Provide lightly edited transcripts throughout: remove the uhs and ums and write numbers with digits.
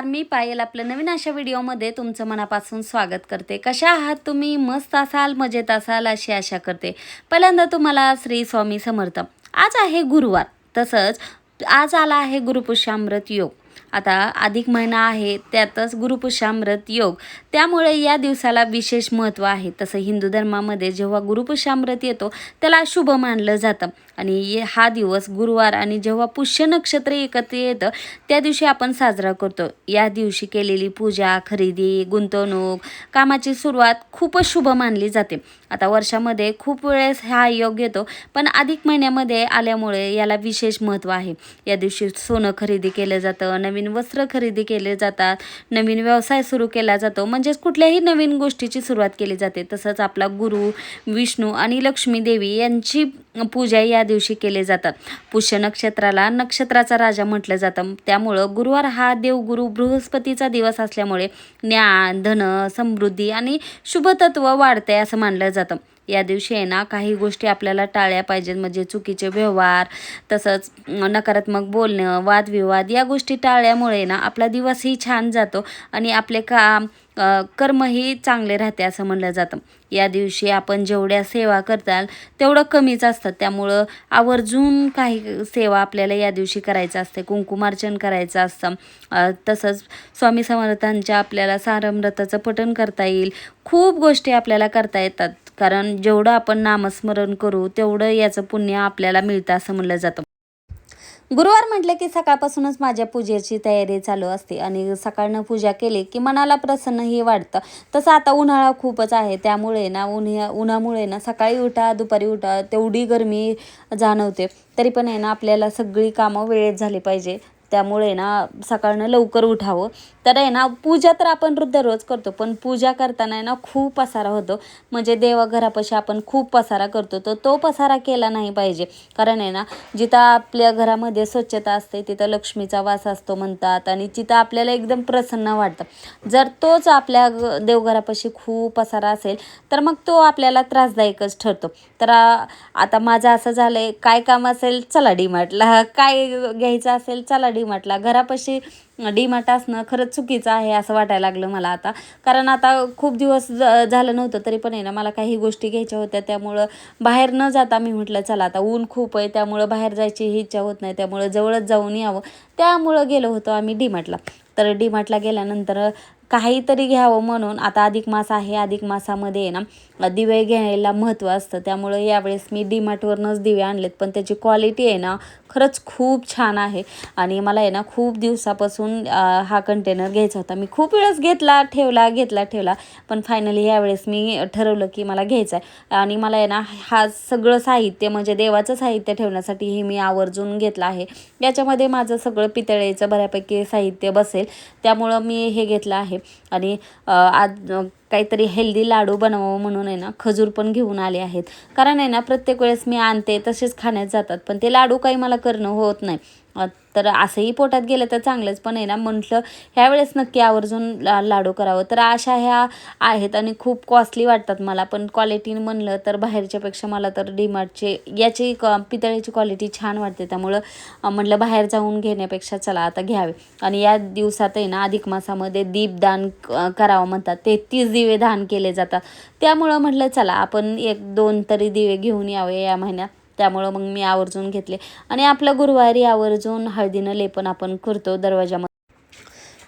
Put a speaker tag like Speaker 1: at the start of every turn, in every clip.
Speaker 1: नमस्कार, मी पायल आपल्या नवीन अशा व्हिडिओमध्ये तुमचं मनापासून स्वागत करते। कशा आहात तुम्ही? मस्त असाल, मजेत असाल अशी आशा करते। पहिल्यांदा तुम्हाला श्री स्वामी समर्थ। आज आहे गुरुवार, तसंच आज आला आहे गुरुपुष्यामृत योग। आता अधिक महिना आहे, त्यातच गुरुपुष्यामृत योग, त्यामुळे या दिवसाला विशेष महत्त्व आहे। तसं हिंदू धर्मामध्ये जेव्हा गुरुपुष्यामृत येतो त्याला शुभ मानलं जातं आणि हा दिवस गुरुवार आणि जेव्हा पुष्य नक्षत्र एकत्र येतं त्या दिवशी आपण साजरा करतो। या दिवशी केलेली पूजा, खरेदी, गुंतवणूक, कामाची सुरुवात खूपच शुभ मानली जाते। आता वर्षामध्ये खूप वेळेस हा योग येतो, पण अधिक महिन्यामध्ये आल्यामुळे याला विशेष महत्त्व आहे। या दिवशी सोनं खरेदी केलं जातं, नवीन वस्त्र खरेदी केले जातात, नवीन व्यवसाय सुरू केला जातो, म्हणजेच कुठल्याही नवीन गोष्टीची सुरुवात केली जाते। तसंच आपला गुरु विष्णू आणि लक्ष्मी देवी यांची पूजा या दिवशी केले जातात। पुष्य नक्षत्राला नक्षत्राचा राजा म्हटलं जातं, त्यामुळं गुरुवार हा देवगुरु बृहस्पतीचा दिवस असल्यामुळे ज्ञान, धन, समृद्धी आणि शुभतत्व वाढते असं मानलं जातं। या दिवशी आहे ना, काही गोष्टी आपल्याला टाळल्या पाहिजेत, म्हणजे चुकीचे व्यवहार, तसंच नकारात्मक बोलणं, वादविवाद या गोष्टी टाळल्यामुळे ना आपला दिवसही छान जातो आणि आपले काम कर्मही चांगले राहते असं म्हणलं जातं। या दिवशी आपण जेवढ्या सेवा करताल तेवढं कमीच असतं, त्यामुळं आवर्जून काही सेवा आपल्याला या दिवशी करायचं असते। कुंकुमार्चन करायचं असतं, तसंच स्वामी समर्थांच्या आपल्याला सारामृताचं पठण करता येईल। खूप गोष्टी आपल्याला करता येतात, कारण जेवढं आपण नामस्मरण करू तेवढं याचं पुण्य आपल्याला मिळतं असं म्हणलं जातं। गुरुवार म्हटलं की सकाळपासूनच माझ्या पूजेची तयारी चालू असते आणि सकाळनं पूजा केली की मनाला प्रसन्नही वाटतं। तसं आता उन्हाळा खूपच आहे, त्यामुळे ना उन्हामुळे ना सकाळी उठा दुपारी उठा तेवढी गरमी जाणवते, तरी पण आहे ना आपल्याला सगळी कामं वेळेत झाली पाहिजे, त्यामुळे ना सकाळनं लवकर उठावं। तर आहे ना, पूजा तर आपण दररोज करतो, पण पूजा करताना आहे ना खूप पसारा होतो, म्हणजे देवघरापाशी आपण खूप पसारा करतो, तर तो पसारा केला नाही पाहिजे। कारण आहे ना, जिथं आपल्या घरामध्ये स्वच्छता असते तिथं लक्ष्मीचा वास असतो म्हणतात आणि तिथं आपल्याला एकदम प्रसन्न वाटतं। जर तोच आपल्या देवघरापाशी खूप पसारा असेल तर मग तो आपल्याला त्रासदायकच ठरतो। तर आता माझं असं झालंय, काय काम असेल चला डीमार्टला, काय घ्यायचं असेल चला डीमार्टला। घरापाशी डीमार्ट असणं खरंच चुकीचं आहे असं वाटायला लागलं मला आता, कारण आता खूप दिवस झालं नव्हतं, तरी पण आहे ना मला काही गोष्टी घ्यायच्या होत्या, त्यामुळं बाहेर न जाता मी म्हटलं चला आता ऊन खूप आहे त्यामुळं बाहेर जायची ही इच्छा होत नाही, त्यामुळं जवळच जाऊन यावं, त्यामुळं गेलो होतो आम्ही डीमार्टला। तर डीमार्टला गेल्यानंतर काहीतरी घ्यावं म्हणून, आता अधिक मास आहे, अधिक मासामध्ये आहे ना दिवे घ्यायला महत्त्व असतं, त्यामुळं यावेळेस मी डीमार्टवरनंच दिवे आणलेत, पण त्याची क्वालिटी आहे ना खरंच खूप छान आहे आणि मला आहे ना खूप दिवसापासून हा कंटेनर घ्यायचा होता। मी खूप वेळेस घेतला ठेवला, पण फायनली यावेळेस मी ठरवलं की मला घ्यायचा आहे आणि मला आहे ना हा सगळं साहित्य, म्हणजे देवाचं साहित्य ठेवण्यासाठी हे मी आवर्जून घेतलं आहे। याच्यामध्ये माझं सगळं पितळेचं बऱ्यापैकी साहित्य बसेल, त्यामुळं मी हे घेतलं आहे। आणि आज काहीतरी हेल्दी लाडू बनवावं म्हणून आहे ना खजूर पण घेऊन आले आहेत, कारण आहे ना प्रत्येक वेळेस मी आणते तसेच खाण्यात जातात, पण ते लाडू काही मला करणं होत नाही। तर असंही पोटात गेलं तर चांगलंच, पण आहे ना म्हटलं ह्यावेळेस नक्की आवर्जून लाडू करावं। तर अशा ह्या आहेत आणि खूप कॉस्टली वाटतात मला, पण क्वालिटी म्हणलं तर बाहेरच्यापेक्षा मला तर डीमार्टचे याची पितळेची क्वालिटी छान वाटते, त्यामुळं म्हटलं बाहेर जाऊन घेण्यापेक्षा चला आता घ्यावे। आणि या दिवसात आहे ना अधिक मासामध्ये दीपदान करावं म्हणतात, 33 दिवे दान केले जातात, त्यामुळं म्हटलं चला आपण 1-2 तरी दिवे घेऊन यावे या महिन्यात, त्यामुळं मग मी आवर्जून घेतले। आणि आपलं गुरुवारी आवर्जून हळदीनं लेपन आपण करतो दरवाजामध्ये।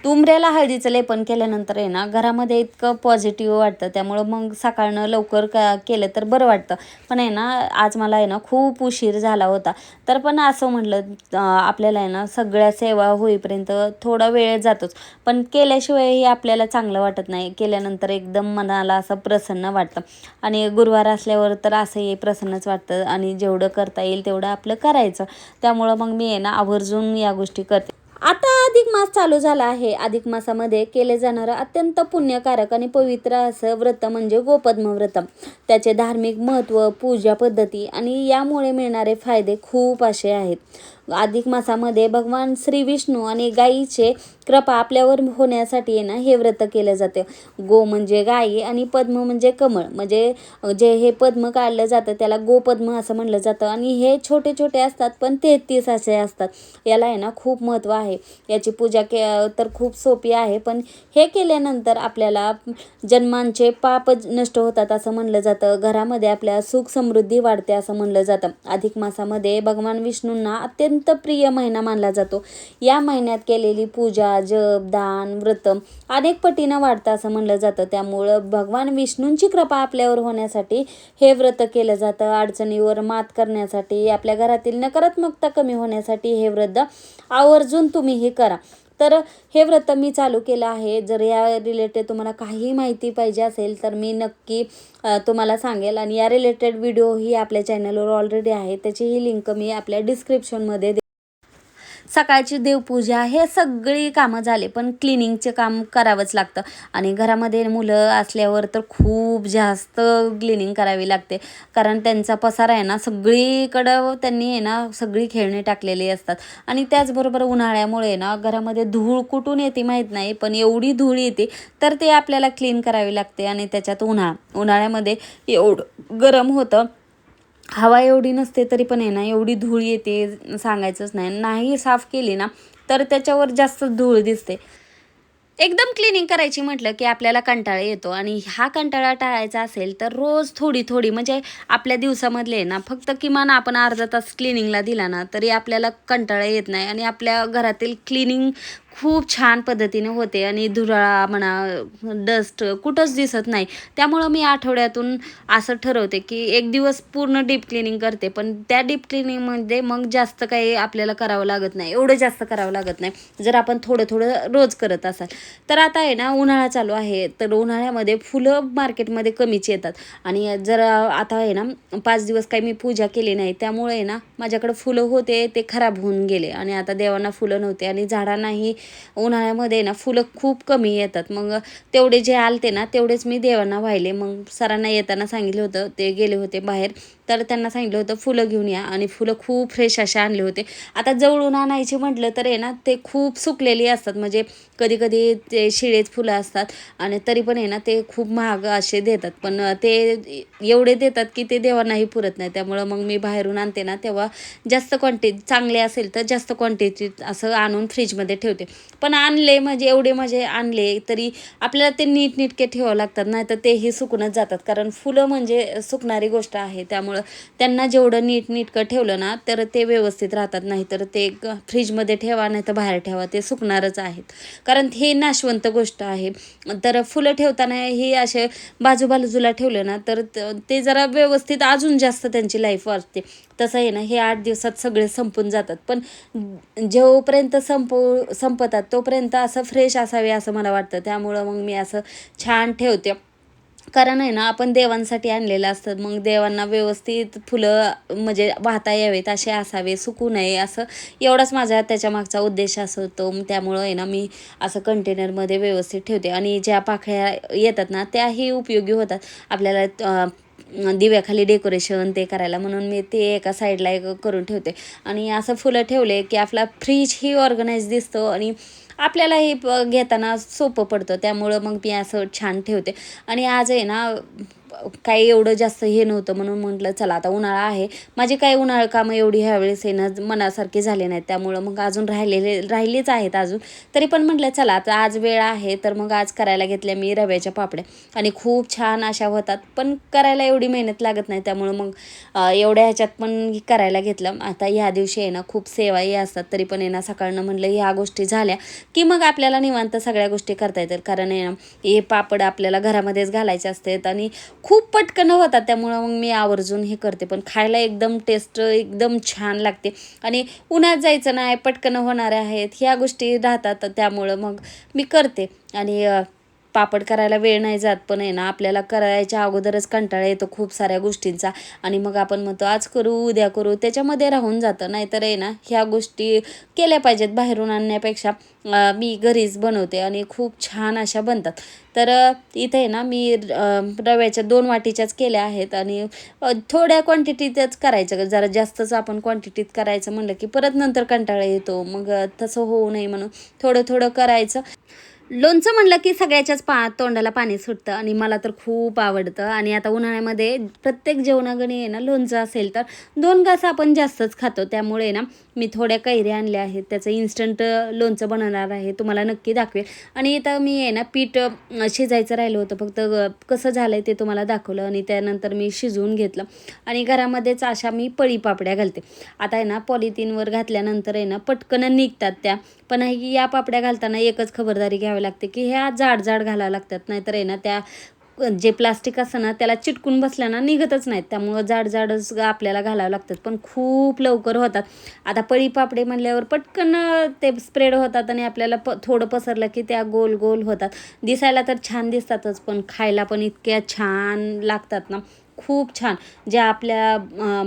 Speaker 1: उंबऱ्याला हळदीचं लेपन केल्यानंतर आहे ना घरामध्ये इतकं पॉझिटिव्ह वाटतं, त्यामुळं मग सकाळनं लवकर केलं तर बरं वाटतं। पण आहे ना आज मला आहे ना खूप उशीर झाला होता, तर पण असं म्हटलं आपल्याला आहे ना सगळ्या सेवा होईपर्यंत थोडा वेळ जातोच, पण केल्याशिवायही आपल्याला चांगलं वाटत नाही, केल्यानंतर एकदम मनाला असं प्रसन्न वाटतं। आणि गुरुवार असल्यावर तर असंही प्रसन्नच वाटतं आणि जेवढं करता येईल तेवढं आपलं करायचं, त्यामुळं मग मी आहे ना आवर्जून या गोष्टी करते। आता अधिक मास चालू झाला आहे। अधिक मासामध्ये केले जाणारं अत्यंत पुण्यकारक आणि पवित्र असं व्रत म्हणजे गोपद्म व्रत। त्याचे धार्मिक महत्त्व, पूजा पद्धती आणि यामुळे मिळणारे फायदे खूप असे आहेत। अधिक मासामध्ये भगवान श्री विष्णू आणि गायीचे कृपा आपल्यावर होण्यासाठी आहे ना हे व्रत केलं जाते। गो म्हणजे गायी आणि पद्म म्हणजे कमळ, म्हणजे जे हे पद्म काढलं जातं त्याला गोपद्म असं म्हणलं जातं आणि हे छोटे छोटे असतात पण 33 असे असतात। याला आहे ना खूप महत्त्व आहे, याची पूजा तर खूप सोपी आहे, पण हे केल्यानंतर आपल्याला जन्मांचे पाप नष्ट होतात असं म्हणलं जातं. घरामध्ये आपल्या सुख समृद्धी वाढते असं म्हणलं जातं. अधिक मासामध्ये भगवान विष्णूंना अत्यंत प्रिय महिना मानला जातो. या महिन्यात केलेली पूजा, जप, दान, व्रत अनेक पटीनं वाढतं असं म्हणलं जातं. त्यामुळं भगवान विष्णूंची कृपा आपल्यावर होण्यासाठी हे व्रत केलं जातं. अडचणीवर मात करण्यासाठी, आपल्या घरातील नकारात्मकता कमी होण्यासाठी हे व्रत आवर्जून तुम्ही हे करा. तर हे व्रत मी चालू केलं आहे. जर या रिलेटेड तुम्हाला काही माहिती पाहिजे असेल तर मी नक्की तुम्हाला सांगेल, आणि या रिलेटेड व्हिडिओ ही आपल्या चॅनलवर ऑलरेडी आहे, त्याचीही लिंक मी आपल्या डिस्क्रिप्शनमध्ये सकाळची देवपूजा हे सगळी कामं झाले, पण क्लिनिंगचे काम करावंच लागतं. आणि घरामध्ये मुलं असल्यावर तर खूप जास्त क्लिनिंग करावी लागते, कारण त्यांचा पसारा आहे ना सगळीकडं त्यांनी आहे ना सगळी खेळणी टाकलेली असतात. आणि त्याचबरोबर उन्हाळ्यामुळे ना घरामध्ये धूळ कुठून येते माहीत नाही, पण एवढी धूळ येते तर ते आपल्याला क्लीन करावी लागते. आणि त्याच्यात उन्हाळ्यामध्ये एवढं गरम होतं, हवा एवढी नसते तरी पण आहे ना एवढी धूळ येते सांगायचंच नाही. नाही साफ केली ना तर त्याच्यावर जास्त धूळ दिसते. एकदम क्लिनिंग करायची म्हटलं की आपल्याला कंटाळा येतो, आणि हा कंटाळा टाळायचा असेल तर रोज थोडी थोडी म्हणजे आपल्या दिवसामधले ना फक्त किमान आपण अर्धा तास क्लिनिंगला दिला ना तरी आपल्याला कंटाळा येत नाही, आणि आपल्या घरातील क्लिनिंग खूप छान पद्धतीने होते, आणि धुराळा म्हणा, डस्ट कुठंच दिसत नाही. त्यामुळं मी आठवड्यातून असं ठरवते की एक दिवस पूर्ण डीप क्लिनिंग करते, पण त्या डीप क्लिनिंगमध्ये मग जास्त काही आपल्याला करावं लागत नाही, एवढं जास्त करावं लागत नाही जर आपण थोडं थोडं रोज करत असाल तर. आता आहे ना उन्हाळा चालू आहे, तर उन्हाळ्यामध्ये फुलं मार्केटमध्ये कमीच येतात, आणि जर आता आहे ना 5 दिवस काही मी पूजा केली नाही त्यामुळे आहे ना माझ्याकडे फुलं होते ते खराब होऊन गेले, आणि आता देवांना फुलं नव्हते, आणि झाडांनाही उन्हाळ्यामध्ये ना फुलं खूप कमी येतात. मग तेवढे जे आलते ना तेवढेच मी देवांना वाहिले. मग सरांना येताना सांगितलं होतं, ते गेले होते बाहेर, तर त्यांना सांगितलं होतं फुलं घेऊन या, आणि फुलं खूप फ्रेश असे आणले होते. आता जवळून आणायची म्हटलं तर आहे ना ते खूप सुकलेली असतात, म्हणजे कधी कधी ते शिळेच फुलं असतात, आणि तरी पण आहे ना ते खूप महाग असे देतात, पण ते एवढे देतात की ते देवांनाही पुरत नाही. त्यामुळं मग मी बाहेरून आणते ना तेव्हा जास्त क्वांटिटी चांगले असेल तर जास्त क्वांटिटीत असं आणून फ्रीजमध्ये ठेवते. पण आणले म्हणजे एवढे म्हणजे आणले तरी आपल्याला ते नीटनेटके ठेवावं लागतात, नाही तर तेही सुकूनच जातात, कारण फुलं म्हणजे सुकणारी गोष्ट आहे. त्यामुळं त्यांना जेवढं नीटनेटकं ठेवलं ना तर ते व्यवस्थित राहतात, नाही तर ते फ्रीजमध्ये ठेवा नाही तर बाहेर ठेवा ते सुकणारच आहेत, कारण हे नाशवंत गोष्ट आहे. तर फुलं ठेवताना हे असे बाजूबाजूला ठेवलं ना तर ते जरा व्यवस्थित अजून जास्त त्यांची लाईफ वाढते. तसं आहे ना हे 8 दिवसात सगळे संपून जातात, पण जोपर्यंत संपतात तोपर्यंत असं फ्रेश असावे असं मला वाटतं. त्यामुळं मग मी असं छान ठेवते, कारण आहे ना आपण देवांसाठी आणलेलं असतं, मग देवांना व्यवस्थित फुलं म्हणजे वाहता यावेत असे असावे, सुकू नये असं, एवढाच माझा त्याच्यामागचा उद्देश असतो. त्यामुळं आहे ना मी असं कंटेनरमध्ये व्यवस्थित ठेवते, आणि ज्या पाकळ्या येतात ना त्याही उपयोगी होतात आपल्याला दिव्याखाली डेकोरेशन ते करायला, म्हणून मी ते एका साईडला एक करून ठेवते. आणि असं फुलं ठेवले की आपला फ्रीजही ऑर्गनाईज दिसतो, आणि आपल्यालाही घेताना सोपं पडतं. त्यामुळं मग मी असं छान ठेवते. आणि आज आहे ना काही एवढं जास्त हे नव्हतं, म्हणून म्हटलं चला आता उन्हाळा आहे, माझी काही उन्हाळा कामं एवढी ह्यावेळेस आहे ना मनासारखी झाले नाहीत, त्यामुळं मग अजून राहिलेच आहेत अजून, तरी पण म्हटलं चला आता आज वेळ आहे तर मग आज करायला घेतल्या मी रव्याच्या पापड्या, आणि खूप छान अशा होतात, पण करायला एवढी मेहनत लागत नाही. त्यामुळं मग एवढ्या ह्याच्यात पण करायला घेतलं. आता ह्या दिवशी आहे ना खूप सेवाही असतात, तरी पण आहे ना सकाळनं म्हटलं ह्या गोष्टी झाल्या की मग आपल्याला निवांत सगळ्या गोष्टी करता येतात, कारण आहे ना हे पापड आपल्याला घरामध्येच घालायचे असतात आणि खूप पटकन होतात. त्यामुळं मग मी आवर्जून हे करते, पण खायला एकदम टेस्ट एकदम छान लागते, आणि उन्हात जायचं नाही, पटकन होणारे आहेत ह्या गोष्टी राहतात. त्यामुळं मग मी करते, आणि पापड करायला वेळ नाही जात, पण आहे ना आपल्याला करायच्या अगोदरच कंटाळा येतो खूप साऱ्या गोष्टींचा, आणि मग आपण म्हणतो आज करू उद्या करू, त्याच्यामध्ये राहून जातं. नाहीतर आहे ना ह्या गोष्टी केल्या पाहिजेत बाहेरून आणण्यापेक्षा. मी घरीच बनवते आणि खूप छान अशा बनतात. तर इथे आहे ना मी रव्याच्या 2 वाटीच्याच केल्या आहेत, आणि थोड्या क्वांटिटीतच करायचं, जरा जास्तच आपण क्वांटिटीत करायचं म्हणलं की परत नंतर कंटाळा येतो, मग तसं होऊ नये म्हणून थोडं थोडं करायचं. लोणचं म्हणलं की सगळ्याच्याच तोंडाला पाणी सुटतं आणि मला तर खूप आवडतं. आणि आता उन्हाळ्यामध्ये प्रत्येक जेवणागणी आहे ना लोणचं असेल तर 2 घास आपण जास्तच खातो. त्यामुळे ना मी थोड्या कैऱ्या आणल्या आहेत, त्याचं इन्स्टंट लोणचं बनवणार आहे, तुम्हाला नक्की दाखवेल. आणि इथं मी आहे ना पीठ शिजायचं राहिलं होतं, फक्त कसं झालं आहे ते तुम्हाला दाखवलं. आणि त्यानंतर मी शिजवून घेतलं आणि घरामध्येच अशा मी पळी पापड्या घालते. आता आहे ना पॉलिथिनवर घातल्यानंतर आहे ना पटकन निघतात त्या. पण या पापड्या घालताना एकच खबरदारी घ्यावी लागते की ह्या जाड जाड घालाव्या लागतात, नाहीतर आहे ना त्या जे प्लास्टिक असतं ना त्याला चिटकून बसल्यानं निघतच नाहीत. त्यामुळं जाड जाडच आपल्याला घालावं लागतात, पण खूप लवकर होतात. आता पळी पापडी म्हणल्यावर पटकन ते स्प्रेड होतात आणि आपल्याला थोडं पसरलं की त्या गोल गोल होतात. दिसायला तर छान दिसतातच, पण खायला पण इतक्या छान लागतात ना, खूप छान. ज्या आपल्या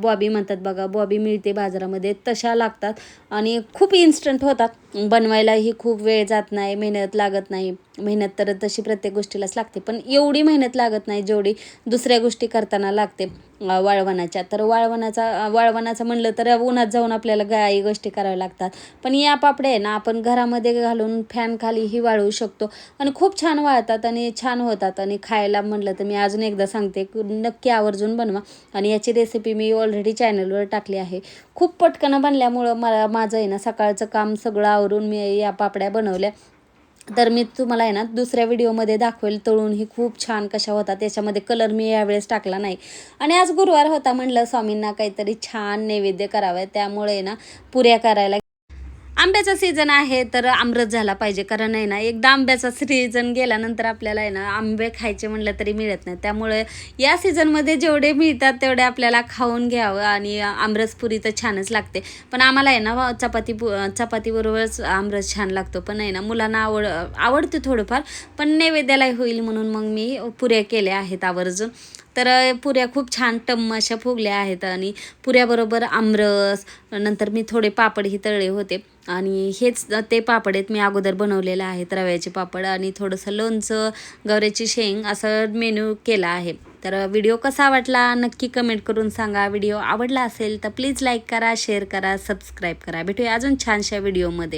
Speaker 1: बॉबी म्हणतात बघा, बॉबी मिळते बाजारामध्ये तशा लागतात आणि खूप इन्स्टंट होतात. बनवायलाही खूप वेळ जात नाही, मेहनत लागत नाही. मेहनत तर तशी प्रत्येक गोष्टीलाच लागते, पण एवढी मेहनत लागत नाही जेवढी दुसऱ्या गोष्टी करताना लागते वाळवणाच्या. तर वाळवणाचं म्हणलं तर उन्हात जाऊन आपल्याला काही गोष्टी कराव्या लागतात. पण या पापड्या आहे ना आपण घरामध्ये घालून फॅन खालीही वाळवू शकतो आणि खूप छान वाळतात आणि छान होतात. आणि खायला म्हणलं तर मी अजून एकदा सांगते, नक्की आवर्जून बनवा. आणि याची रेसिपी मी ऑलरेडी चॅनलवर टाकली आहे. खूप पटकन बनल्यामुळं माझं आहे ना सकाळचं काम सगळं आवरून मी या पापड्या बनवल्या. तर मी तुम्हाला आहे ना दुसऱ्या व्हिडिओमध्ये दाखवेल तळून खूप छान कशा होतात. त्याच्यामध्ये कलर मी यावेळेस टाकला नाही. आणि आज गुरुवार होता, म्हणलं स्वामींना काहीतरी छान नैवेद्य करावं, त्यामुळे ना पुऱ्या करायला. आंब्याचा सीझन आहे तर आमरस झाला पाहिजे, कारण आहे ना एकदा आंब्याचा सीझन गेल्यानंतर आपल्याला आहे ना आंबे खायचे म्हणलं तरी मिळत नाही. त्यामुळे या सीझनमध्ये जेवढे मिळतात तेवढे आपल्याला खाऊन घ्यावं. आणि आमरस पुरी तर छानच लागते, पण आम्हाला आहे ना चपातीबरोबरच आमरस छान लागतो. पण आहे ना मुलांना आवडते थोडंफार, पण नैवेद्यालाही होईल म्हणून मग मी पुऱ्या केल्या आहेत आवर्जून. तर पुऱ्या खूप छान टम्म अशा फुगल्या आहेत. आणि पुऱ्याबरोबर आमरस, नंतर मी थोडे पापडही तळले होते. आणि हेच ते पापड आहेत मी अगोदर बनवलेले आहेत, रव्याचे पापड आणि थोडंसं लोणचं, गवऱ्याची शेंग असं मेनू केला आहे. तर व्हिडिओ कसा वाटला नक्की कमेंट करून सांगा. व्हिडिओ आवडला असेल तर प्लीज लाईक करा, शेअर करा, सबस्क्राईब करा. भेटूया अजून छानशा व्हिडिओमध्ये.